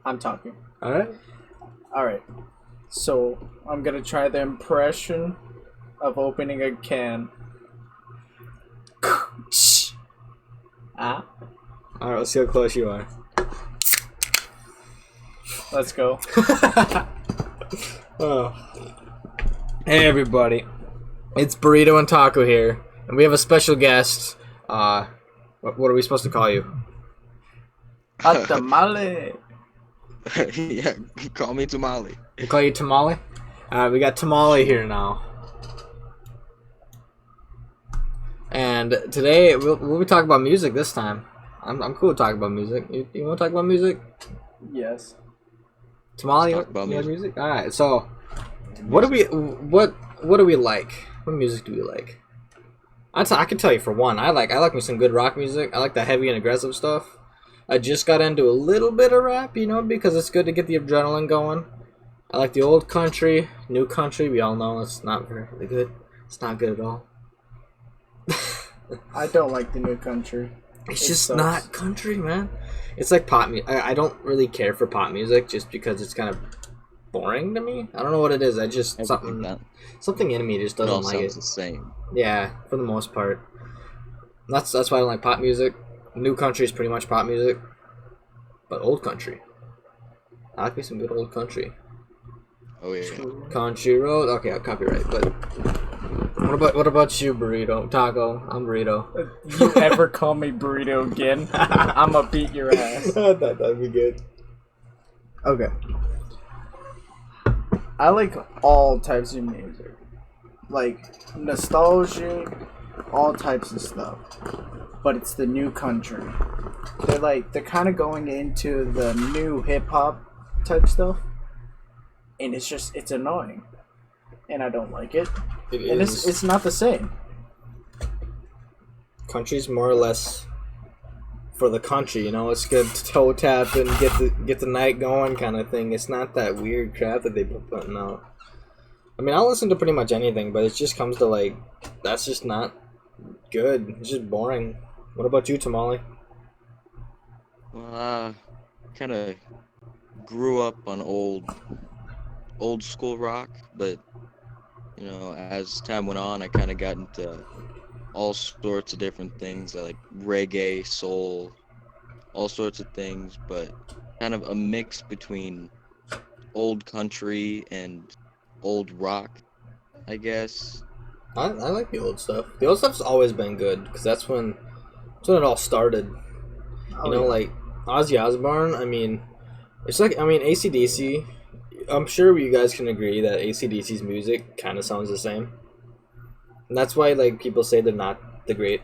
I'm talking. Alright. Alright. So, I'm gonna try the impression of opening a can. Ah, Alright, let's see how close you are. let's go. Oh. Hey everybody. It's Burrito and Taco here. And we have a special guest. What are we supposed to call you? A tamale. Yeah, call me Tamale. We call you Tamale? We got Tamale here now. And today we'll be talking about music this time. I'm cool with talking about music. You want to talk about music? Yes. Tamale, Let's talk about you like music? All right. So, what do we like? What music do we like? I can tell you for one, I like me some good rock music. I like the heavy and aggressive stuff. I just got into a little bit of rap, because it's good to get the adrenaline going. I like the old country, new country. We all know it's not very good. It's not good at all. I don't like the new country. It's It just sucks. not country, man. It's like pop music. I don't really care for pop music just because it's kind of boring to me. I don't know what it is. I just something in me just It all doesn't like it. sounds the same. Yeah, for the most part. That's why I don't like pop music. New country is pretty much pop music, but old country. I like me some good old country. Oh yeah. Country road. Okay, I'll copyright. But what about you, Burrito? Taco. I'm Burrito. You ever call me burrito again, I'ma beat your ass. That'd be good. Okay. I like all types of music. Like nostalgia, all types of stuff. But it's the new country. They're kind of going into the new hip hop type stuff. And it's annoying. And I don't like it. And it's not the same. Country's more or less for the country, it's good to toe tap and get the night going kind of thing. It's not that weird crap that they've been putting out. I mean, I'll listen to pretty much anything, but it just comes to that's just not good. It's just boring. What about you, Tamale? Well, kind of grew up on old school rock, but as time went on, I kind of got into all sorts of different things. I like reggae, soul, all sorts of things, but kind of a mix between old country and old rock, I guess. I like the old stuff. The old stuff's always been good because that's when it all started. Like Ozzy Osbourne. I mean, AC/DC. I'm sure you guys can agree that AC/DC's music kind of sounds the same. And that's why people say they're not the great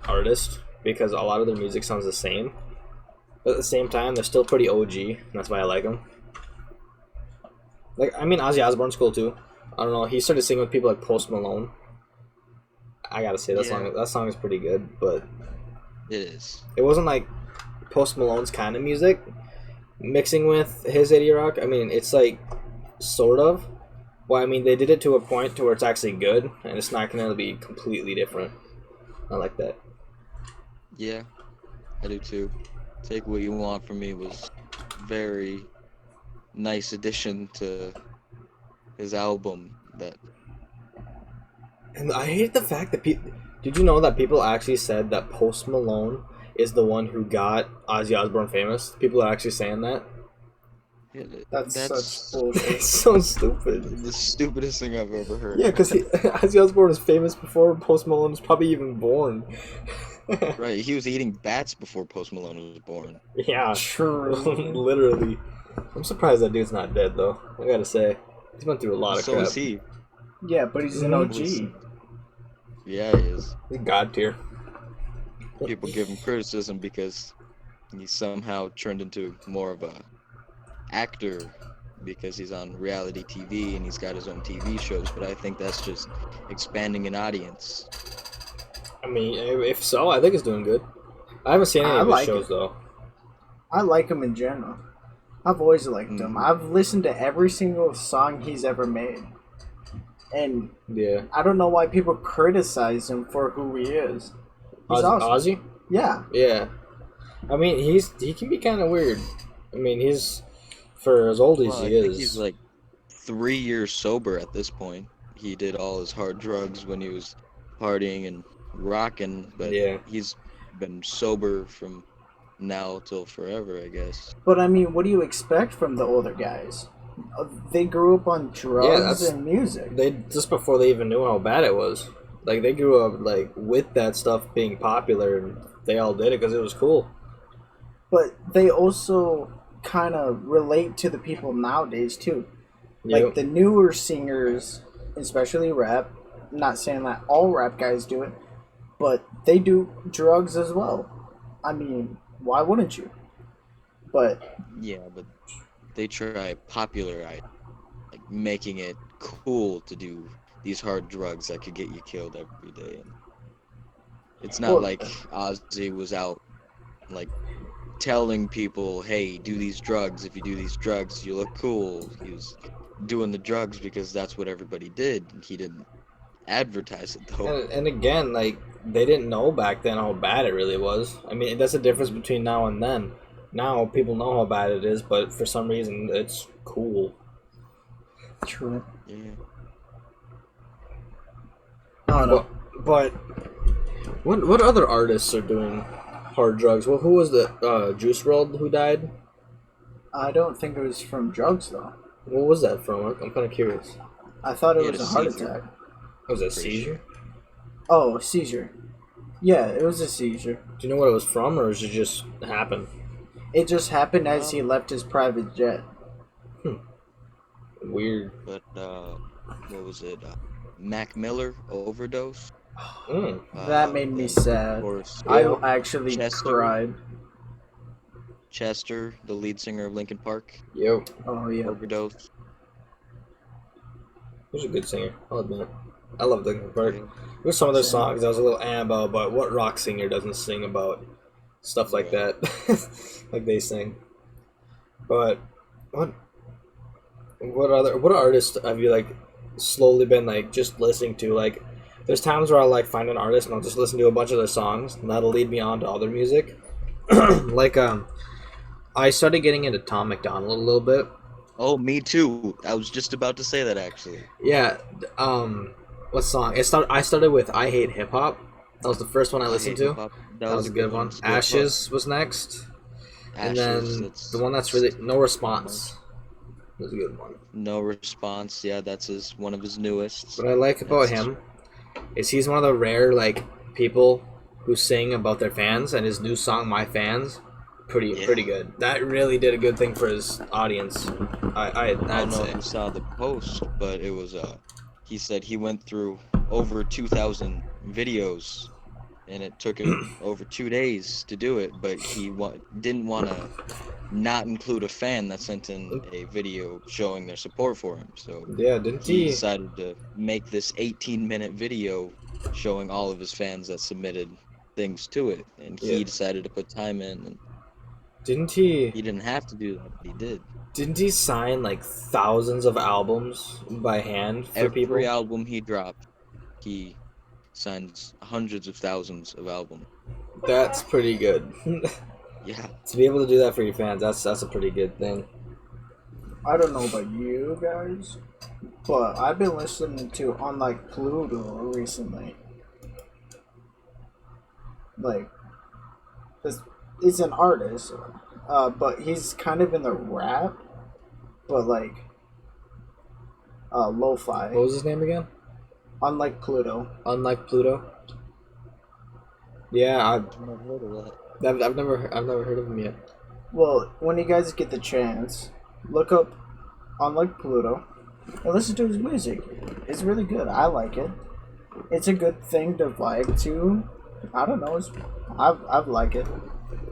artist because a lot of their music sounds the same. But at the same time, they're still pretty OG, and that's why I like them. Ozzy Osbourne's cool too. I don't know. He started singing with people like Post Malone. I gotta say that song is pretty good, but It is. it wasn't like Post Malone's kind of music mixing with his 80 rock. I mean, it's sort of. Well, I mean, they did it to a point to where it's actually good, and it's not going to be completely different. I like that. Yeah, I do too. Take What You Want From Me was very nice addition to his album. And I hate the fact that did you know that people actually said that Post Malone is the one who got Ozzy Osbourne famous? People are actually saying that. Yeah, That's such bullshit. It's so stupid. the stupidest thing I've ever heard. Yeah, because Ozzy Osbourne was famous before Post Malone was probably even born. Right, he was eating bats before Post Malone was born. Yeah, True. literally. I'm surprised that dude's not dead though. I gotta say, he's been through a lot of So crap. is he. Yeah, but he's an OG. Yeah, he is. He's God tier. People give him criticism because he somehow turned into more of a actor because he's on reality TV and he's got his own TV shows, but I think that's just expanding an audience. I mean, if so, I think it's doing good. I haven't seen any I of his like shows it. though. I like him in general. I've always liked him. I've listened to every single song he's ever made. And Yeah. I don't know why people criticize him for who he is. He's awesome. Ozzy? Yeah. Yeah. I mean, he can be kind of weird. I mean, he's For as old as Well, I he think he's is. like 3 years sober at this point. He did all his hard drugs when he was partying and rocking, but Yeah. he's been sober from now till forever, I guess. But I mean, what do you expect from the older guys? They grew up on Yeah, drugs and music. they just before they even knew how bad it was. Like they grew up like with that stuff being popular, and they all did it because it was cool. But they also kind of relate to the people nowadays too. Like the newer singers, especially rap. I'm not saying that all rap guys do it, but they do drugs as well. I mean, why wouldn't you? But Yeah, but they try popularize, like making it cool to do these hard drugs that could get you killed every day. And it's not well, like Ozzy was out like telling people, "Hey, do these drugs. If you do these drugs, you look cool." He was doing the drugs because that's what everybody did. He didn't advertise it though. And again, like they didn't know back then how bad it really was. I mean, that's the difference between now and then. Now people know how bad it is, but for some reason it's cool. true. Yeah. I don't know. But what other artists are doing hard drugs? Well, who was the Juice WRLD who died? I don't think it was from drugs though. What was that from? I'm kind of curious. I thought it He had was a a heart seizure. attack. Was it a Pretty seizure? Oh, seizure. Yeah, it was a seizure. Do you know what it was from, or does it just happen? It just happened as he left his private jet. Weird. But what was it? Mac Miller overdose. Mm. That made me Then, sad. Of course, I Yeah. actually Chester. cried. Chester, the lead singer of Linkin Park, Yep. Oh yeah. overdose. He was a good singer. I'll admit. I love Linkin Park. Yeah. There's some of their Same. songs I was a little about, but what rock singer doesn't sing about stuff like Right. that, like they sing? But what artists have you like slowly been like just listening to? Like, there's times where I'll like find an artist and I'll just listen to a bunch of their songs, and that'll lead me on to other music. Like I started getting into Tom McDonald a little bit. Oh, me too. I was just about to say that actually. Yeah. What song? I started with "I Hate Hip Hop." That was the first one I listened to. Hip-hop. That was a good one. Split Up. Ashes was next, and Ashes. then That's the one that's really No Response was a good one. No Response. Yeah, that's one of his newest. What I like about That's- him is he's one of the rare like people who sing about their fans, and his new song "My Fans" pretty good. That really did a good thing for his audience. I don't I'd know say. if you saw the post, but it was he said he went through over 2,000 videos, and it took him over 2 days to do it. But he didn't want to not include a fan that sent in a video showing their support for him. So Yeah, didn't he he? decided to make this 18-minute video showing all of his fans that submitted things to it, and he Yeah. decided to put time in. And Didn't he? he didn't have to do that, but he did. Didn't he sign like thousands of albums by hand for Every people? album he dropped, he signs hundreds of thousands of albums. That's pretty good. Yeah. To be able to do that for your fans, that's a pretty good thing. I don't know about you guys, but I've been listening to Unlike Pluto recently. Like, this is an artist, but he's kind of in the rap, but like, lo-fi. What was his name again? Unlike Pluto. Unlike Pluto. Yeah, I've never heard of that. I've never heard of him yet. Well, when you guys get the chance, look up Unlike Pluto and listen to his music. It's really good. I like it. It's a good thing to vibe to. I don't know. I've like it.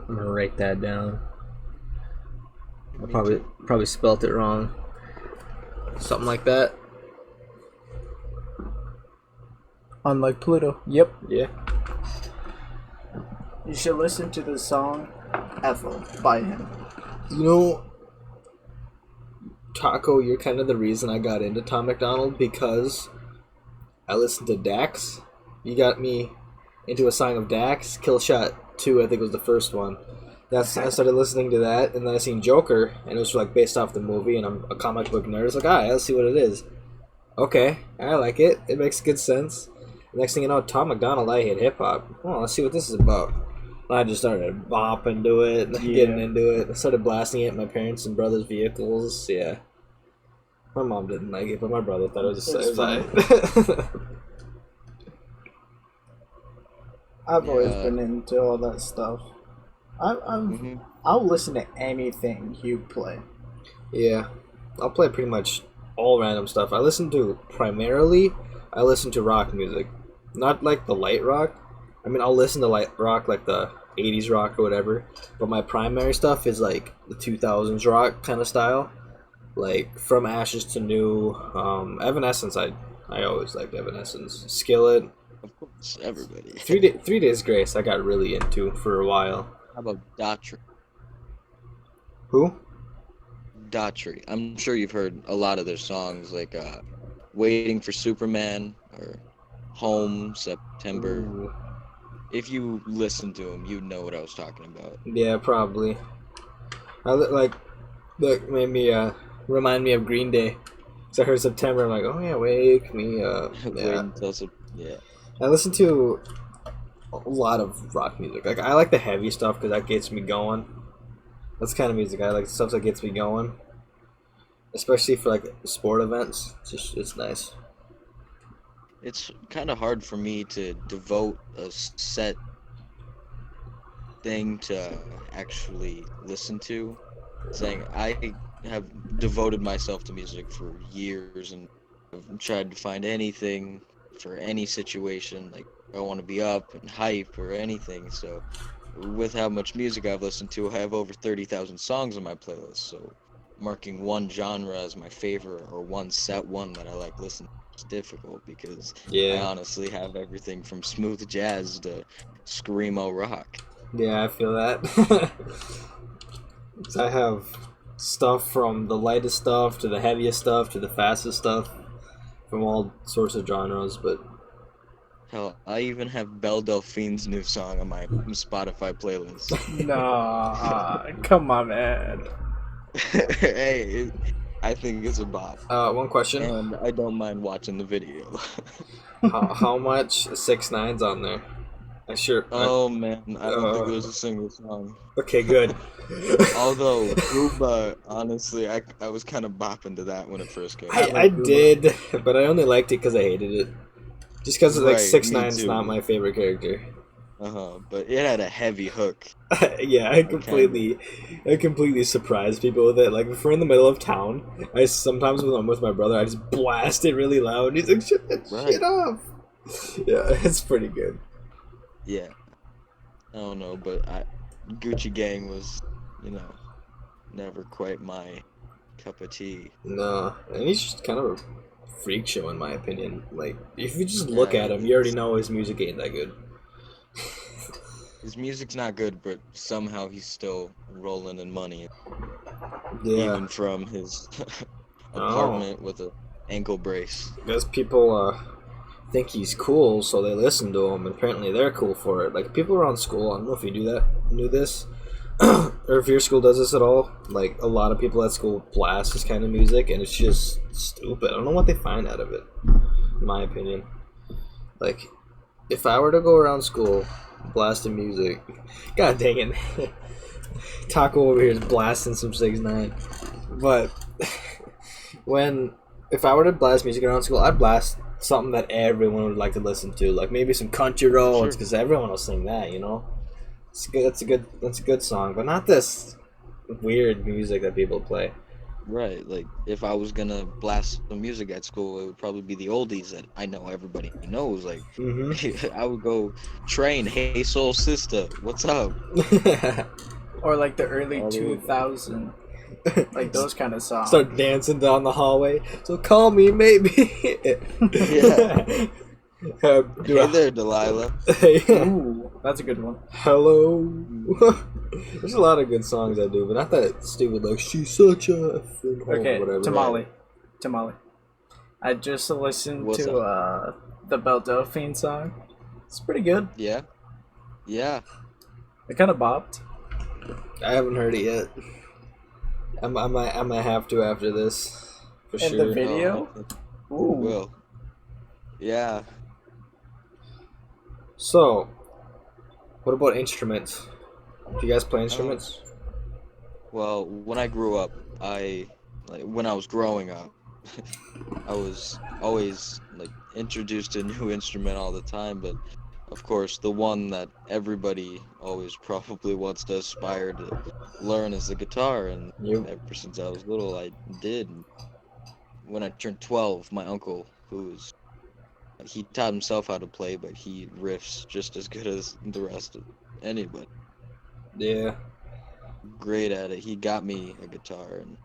I'm gonna write that down. I Me probably spelt it wrong. Something like that. Unlike Pluto. Yep. Yeah. You should listen to the song Ethel by him. You know, Taco, you're kind of the reason I got into Tom McDonald because I listened to Dax. You got me into a song of Dax. Kill Shot 2, I think, was the first one. I started listening to that, and then I seen Joker, and it was like based off the movie, and I'm a comic book nerd. It's like, alright, let's see what it is. Okay, I like it. It makes good sense. Next thing you know, Tom McDonald, I hate hip hop. Oh, let's see what this is about. And I just started bopping to it, getting into it. I started blasting it in my parents' and brothers' vehicles. Yeah. My mom didn't like it, but my brother thought it was fine. I've always been into all that stuff. I'll listen to anything you play. Yeah, I'll play pretty much all random stuff. I listen to rock music, not like the light rock. I mean, I'll listen to light rock, like the 80s rock or whatever, but my primary stuff is like the 2000s rock kind of style, like From Ashes to New, Evanescence. I always liked Evanescence. Skillet. Of course, everybody. 3 Days Grace I got really into for a while. How about Daughtry? Who? Daughtry. I'm sure you've heard a lot of their songs, like Waiting for Superman or Home, September. Ooh. If you listen to them, you'd know what I was talking about. Yeah, probably. That made me remind me of Green Day. So I heard September, I'm like, oh yeah, wake me up. Yeah. Yeah. I listen to a lot of rock music. Like, I like the heavy stuff because that gets me going. That's the kind of music I like. Stuff that gets me going, especially for like sport events. It's nice. It's kind of hard for me to devote a set thing to actually listen to. Saying I have devoted myself to music for years and I've tried to find anything for any situation. Like, I want to be up and hype or anything. So, with how much music I've listened to, I have over 30,000 songs on my playlist. So, marking one genre as my favorite or one set one that I like listening to is difficult because I honestly have everything from smooth jazz to screamo rock. Yeah, I feel that. I have stuff from the lightest stuff to the heaviest stuff to the fastest stuff from all sorts of genres, but Hell, I even have Belle Delphine's new song on my Spotify playlist. Nah, come on, man. Hey, I think it's a bop. One question. And I don't mind watching the video. how much 6ix9ine's on there? Oh man, I don't think there's a single song. Okay, good. Although Gooba, honestly, I was kind of bopping to that when it first came out. I did, but I only liked it because I hated it. Just because like 6ix9ine's not my favorite character. But it had a heavy hook. Yeah, I completely surprise people with it. Like, if we're in the middle of town, sometimes when I'm with my brother, I just blast it really loud. And he's like, shut that shit off. Yeah, it's pretty good. Yeah. I don't know, but Gucci Gang was, never quite my cup of tea. No, and he's just kind of a freak show in my opinion. Like, if you just look at him, you already know his music ain't that good. His music's not good, but somehow he's still rolling in money. Yeah. Even from his apartment with an ankle brace. Because people think he's cool, so they listen to him, and apparently they're cool for it. Like, people around school, I don't know if you knew this, or if your school does this at all, like, a lot of people at school blast this kind of music, and it's just stupid. I don't know what they find out of it, in my opinion. Like, if I were to go around school blasting music, god dang it, Taco over here is blasting some 6ix9ine, but if I were to blast music around school, I'd blast something that everyone would like to listen to, like maybe some country roads, because everyone will sing that, It's good. That's a good song, but not this weird music that people play. Right, like if I was gonna blast some music at school, it would probably be the oldies that I know everybody knows. Like, I would go Train, Hey Soul Sister, what's up? Or like the early 2000s, like those kind of songs. Start dancing down the hallway. So call me, maybe. Yeah. Hey there, Delilah. Ooh, that's a good one. Hello. There's a lot of good songs I do, but not that stupid, like, she's such a... Okay, whatever. Tamale. I just listened to the Belle Delphine song. It's pretty good. Yeah. It kind of bopped. I haven't heard it yet. I might have to after this, for And sure. the video? Ooh. Well, yeah. So, what about instruments? Do you guys play instruments? Well, when I grew up, when I was growing up, I was always like introduced to a new instrument all the time, but of course, the one that everybody always probably wants to aspire to learn is the guitar, and You. ever since I was little, I did. When I turned 12, my uncle, he taught himself how to play, but he riffs just as good as the rest of anybody. Yeah. Great at it. He got me a guitar, and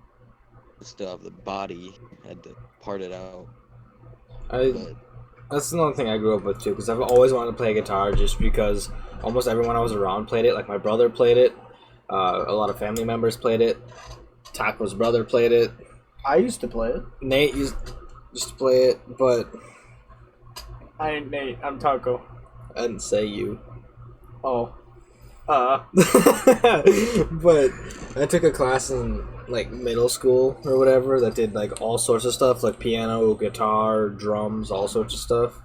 I still have the body. Had to part it out, but That's another thing I grew up with too, because I've always wanted to play guitar, just because almost everyone I was around played it. Like my brother played it, a lot of family members played it. Taco's brother played it. I used to play it. Nate used to play it, but I ain't Nate. I'm Taco. I didn't say you. Oh. But I took a class in like middle school or whatever that did like all sorts of stuff, like piano, guitar, drums, all sorts of stuff.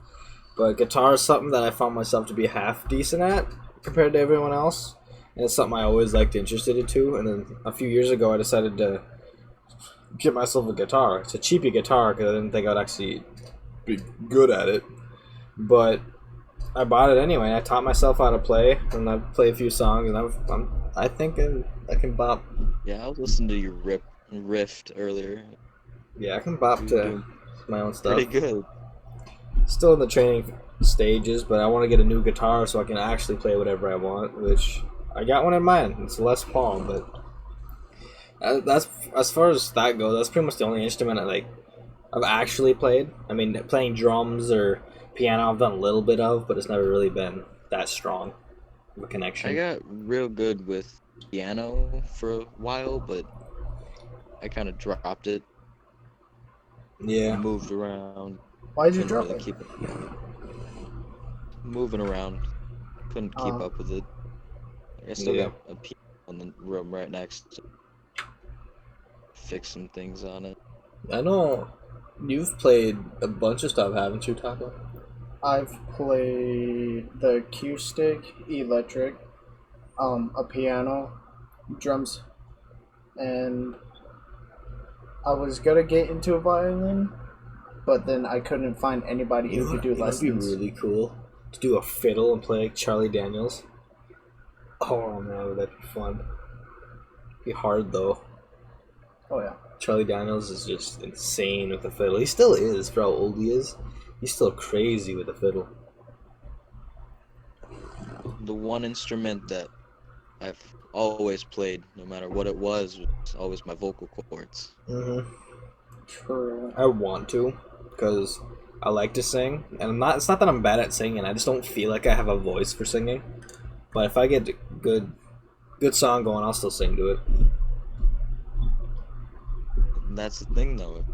But guitar is something that I found myself to be half decent at compared to everyone else, and it's something I always liked interested into. And then a few years ago, I decided to get myself a guitar. It's a cheapy guitar because I didn't think I'd actually be good at it, but I bought it anyway. I taught myself how to play, and I play a few songs, and I think I can bop. yeah, I was listening to your riffed earlier. Yeah, I can bop You're to doing my own stuff. pretty good. Still in the training stages, but I want to get a new guitar so I can actually play whatever I want. Which I got one in mind. It's Les Paul, but that's as far as that goes. That's pretty much the only instrument I've actually played. I mean, playing drums or piano I've done a little bit of, but it's never really been that strong of a connection. I got real good with piano for a while, but I kind of dropped it. Yeah. Moved around. Why'd you Couldn't drop really it? keep it. Moving around. Couldn't keep up with it. I still Yeah. got a piano in the room right next to fix some things on it. I know you've played a bunch of stuff, haven't you, Taco? I've played the acoustic, electric, a piano, drums, and I was gonna get into a violin, but then I couldn't find anybody who could do It'd be lessons. really cool to do a fiddle and play like Charlie Daniels. Oh man, would that be fun? Be hard though. Oh yeah. Charlie Daniels is just insane with the fiddle. He still is for how old he is. He's still crazy with the fiddle. The one instrument that I've always played, no matter what it was always my vocal cords. Mm-hmm. True. I want to, because I like to sing, and it's not that I'm bad at singing. I just don't feel like I have a voice for singing. But if I get a good song going, I'll still sing to it. And that's the thing, though. If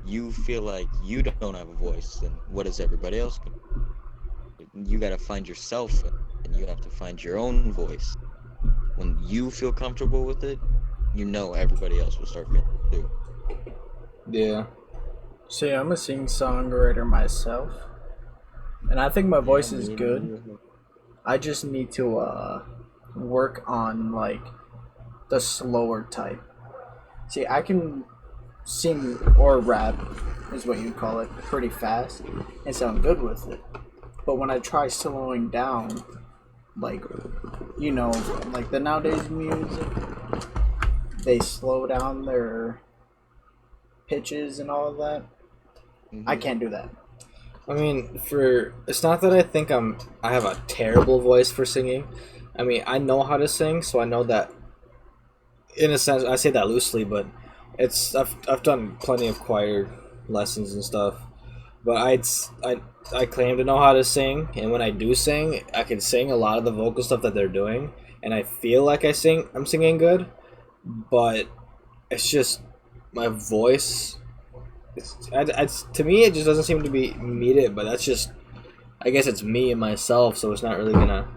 you feel like you don't have a voice, then what is everybody else gonna do? You gotta find yourself, and you have to find your own voice. When you feel comfortable with it, you know everybody else will start feeling it too. Yeah. See, I'm a sing-songwriter myself, and I think my voice is good. I just need to work on like the slower type. See, I can sing or rap, is what you'd call it, pretty fast and sound good with it. But when I try slowing down, like, you know, like the nowadays music, they slow down their pitches and all of that. I can't do that. I mean, it's not that I think I have a terrible voice for singing. I mean, I know how to sing, so I know that. In a sense, I say that loosely, but I've done plenty of choir lessons and stuff. But I claim to know how to sing, and when I do sing, I can sing a lot of the vocal stuff that they're doing, and I feel like I'm singing good, but it's just my voice. To me, it just doesn't seem to be meet it, but that's just, I guess it's me and myself, so it's not really gonna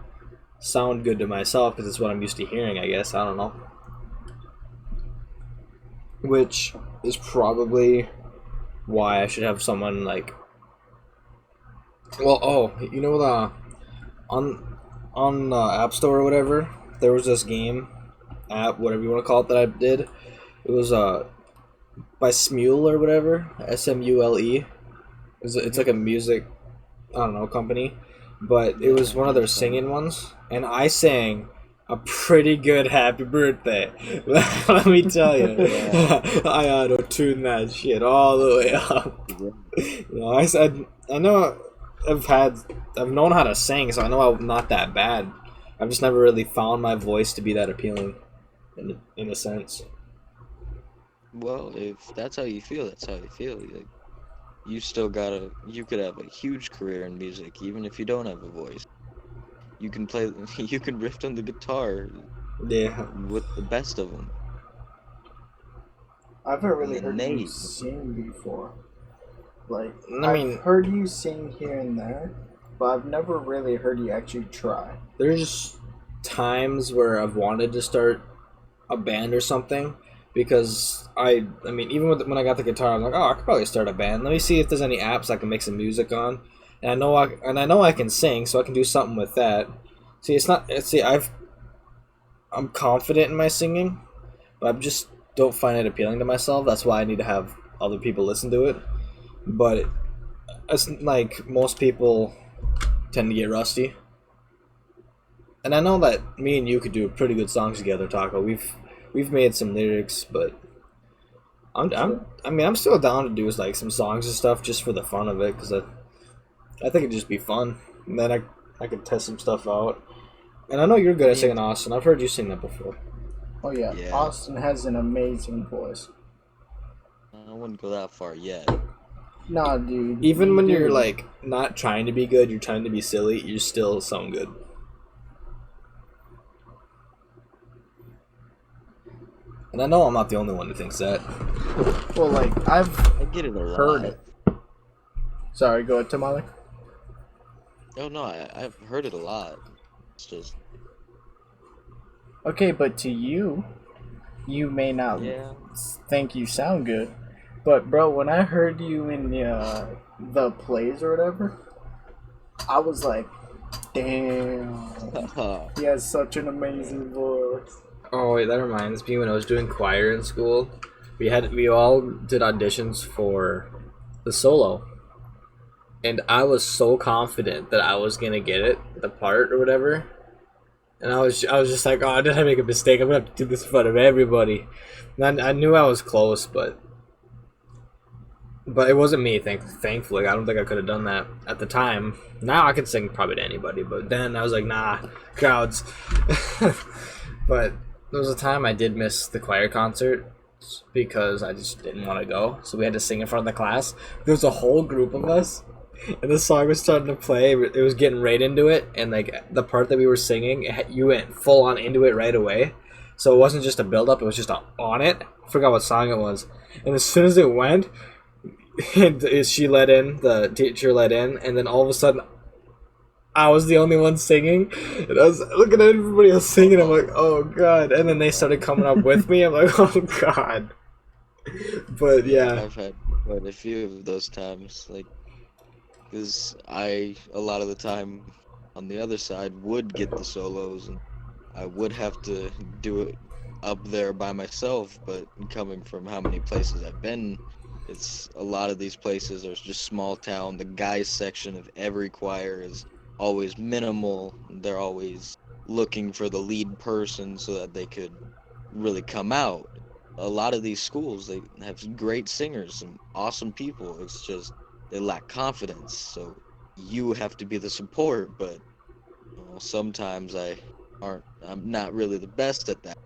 sound good to myself because it's what I'm used to hearing, I guess. I don't know. Which is probably why I should have someone like. Well, oh, you know the on App Store or whatever, there was this game app, whatever you want to call it, that I did. It was by Smule or whatever, SMULE. It's like a music, I don't know, company, but it was one of their singing ones, and I sang a pretty good happy birthday. Let me tell you, I auto-tuned that shit all the way up. You know, I know I've known how to sing, so I know I'm not that bad. I've just never really found my voice to be that appealing, in a sense. Well, if that's how you feel, that's how you feel. Like, you could have a huge career in music, even if you don't have a voice. You can play, you can riff on the guitar Yeah. with the best of them. I've never really And heard then you Nate. sing before. Like, I mean- I've heard you sing here and there, but I've never really heard you actually try. There's times where I've wanted to start a band or something because I mean, even when I got the guitar, I'm like, oh, I could probably start a band. Let me see if there's any apps I can make some music on, and I know I can sing, so I can do something with that. I'm confident in my singing, but I just don't find it appealing to myself. That's why I need to have other people listen to it. But it's like most people tend to get rusty. And I know that me and you could do pretty good songs together, Taco. We've made some lyrics, but I'm still down to do like some songs and stuff just for the fun of it, because I think it'd just be fun. And then I could test some stuff out. And I know you're good at singing, Austin. I've heard you sing that before. Oh yeah, Yeah. Austin has an amazing voice. I wouldn't go that far yet. Nah, dude. Even you when do. you're like not trying to be good, you're trying to be silly, you still sound good. And I know I'm not the only one who thinks that. Well, like I've I get it a lot. heard it. Sorry, go ahead, Tamale. Oh no, I've heard it a lot. It's just Okay, but to you, you may not yeah. think you sound good, but bro, when I heard you in the plays or whatever, I was like, damn, he has such an amazing voice. Oh wait, that reminds me, when I was doing choir in school, we all did auditions for the solo. And I was so confident that I was gonna get it, the part or whatever. And I was just like, oh, did I make a mistake? I'm gonna have to do this in front of everybody. And I knew I was close, but it wasn't me. Thankfully, I don't think I could have done that at the time. Now I can sing probably to anybody, but then I was like, nah, crowds. But there was a time I did miss the choir concert because I just didn't want to go. So we had to sing in front of the class. There was a whole group of us. And the song was starting to play. It was getting right into it, and like the part that we were singing, you went full on into it right away. So it wasn't just a build up; it was just on it. I forgot what song it was. And as soon as it went, she let in, the teacher let in, and then all of a sudden, I was the only one singing, and I was looking at everybody else singing. I'm like, oh god! And then they started coming up with me. I'm like, oh god. But yeah, I've had quite a few of those times, like. Because a lot of the time, on the other side, would get the solos, and I would have to do it up there by myself, but coming from how many places I've been, it's a lot of these places are just small town. The guys section of every choir is always minimal. They're always looking for the lead person so that they could really come out. A lot of these schools, they have great singers and awesome people. It's just they lack confidence, so you have to be the support, but sometimes I'm not really the best at that.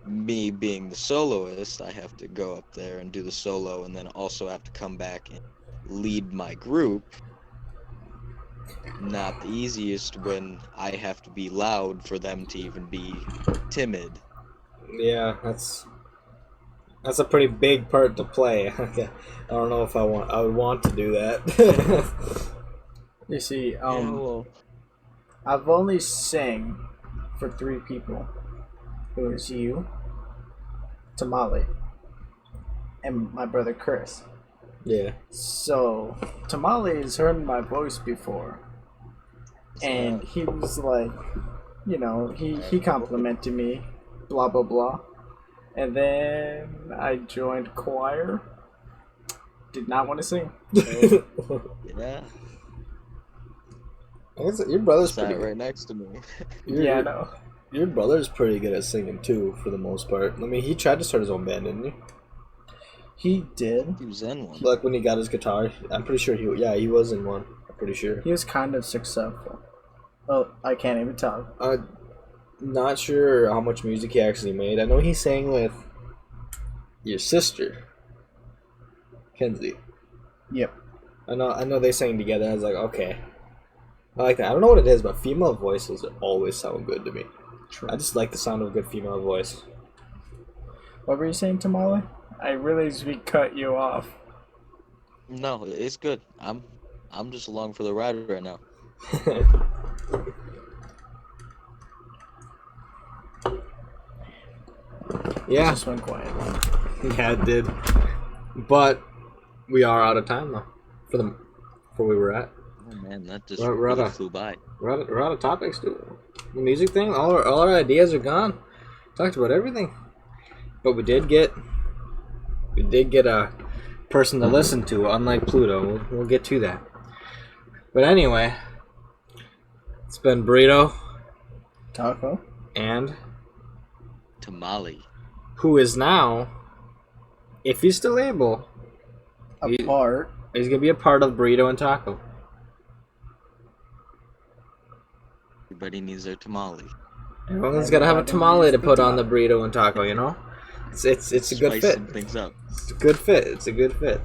Me being the soloist, I have to go up there and do the solo, and then also have to come back and lead my group. Not the easiest when I have to be loud for them to even be timid. yeah, that's a pretty big part to play. I don't know if I would want to do that. You see, Yeah, well, I've only sang for 3 people. It was you, Tamale, and my brother Chris. Yeah. So Tamale has heard my voice before, and he was like, you know, he complimented me, blah blah blah, and then I joined choir. Did not want to sing. Yeah. I guess your brother's Sat pretty right next to me. Yeah, no. Your brother's pretty good at singing too, for the most part. I mean, he tried to start his own band, didn't he? He did. He was in one. Like when he got his guitar, I'm pretty sure he was in one. I'm pretty sure. He was kind of successful. Oh, I can't even talk. Not sure how much music he actually made. I know he sang with your sister, Kenzie. Yep. I know they sang together. I was like, okay, I like that. I don't know what it is, but female voices always sound good to me. True. I just like the sound of a good female voice. What were you saying, Tamale? I realized we cut you off. No, it's good. I'm just along for the ride right now. Yeah. It just went quiet. Yeah, it did. But we are out of time though. For where we were at. Oh man, that just We're really out of- flew by. We're out of topics, dude. The music thing, all our ideas are gone. Talked about everything. But we did get a person to listen to, unlike Pluto. We'll get to that. But anyway, it's been Burrito Taco? and Tamale. who is now, if he's still able, Apart. he's gonna be a part of Burrito and Taco. Everybody needs their tamale. Everyone's gotta have a tamale to put on the Burrito and Taco, you know? It's a good Spice fit. some things up. It's a good fit. It's a good fit.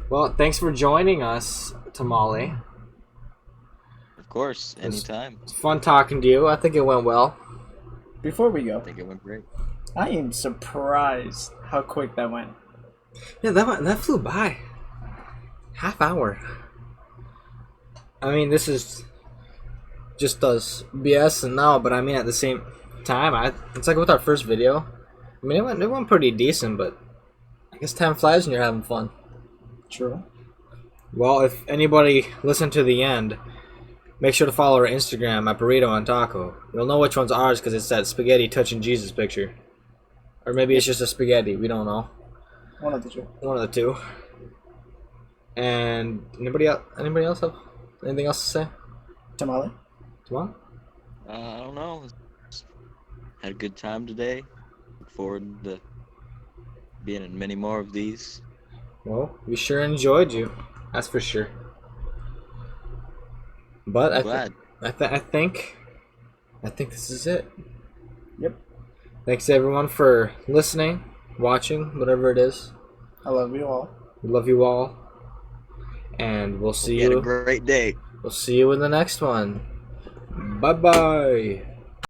Well, thanks for joining us, Tamale. Of course, anytime. It's fun talking to you. I think it went well. Before we go, I think it went great. I am surprised how quick that went. Yeah, that flew by. Half hour. I mean, this is just us BS and now, but I mean at the same time, it's like with our first video. I mean, it went pretty decent, but I guess time flies when you're having fun. True. Well, if anybody listened to the end, make sure to follow our Instagram at Burrito and Taco. You'll know which one's ours because it's that spaghetti touching Jesus picture. Or maybe it's just a spaghetti. We don't know. One of the two. One of the two. And anybody else have anything else to say? Tamale? Come on. I don't know. Had a good time today. Look forward to being in many more of these. Well, we sure enjoyed you. That's for sure. But I'm glad. I think this is it. Yep. Thanks everyone for listening, watching, whatever it is. I love you all. We love you all. And we'll see You had a you. great day. We'll see you in the next one. Bye bye.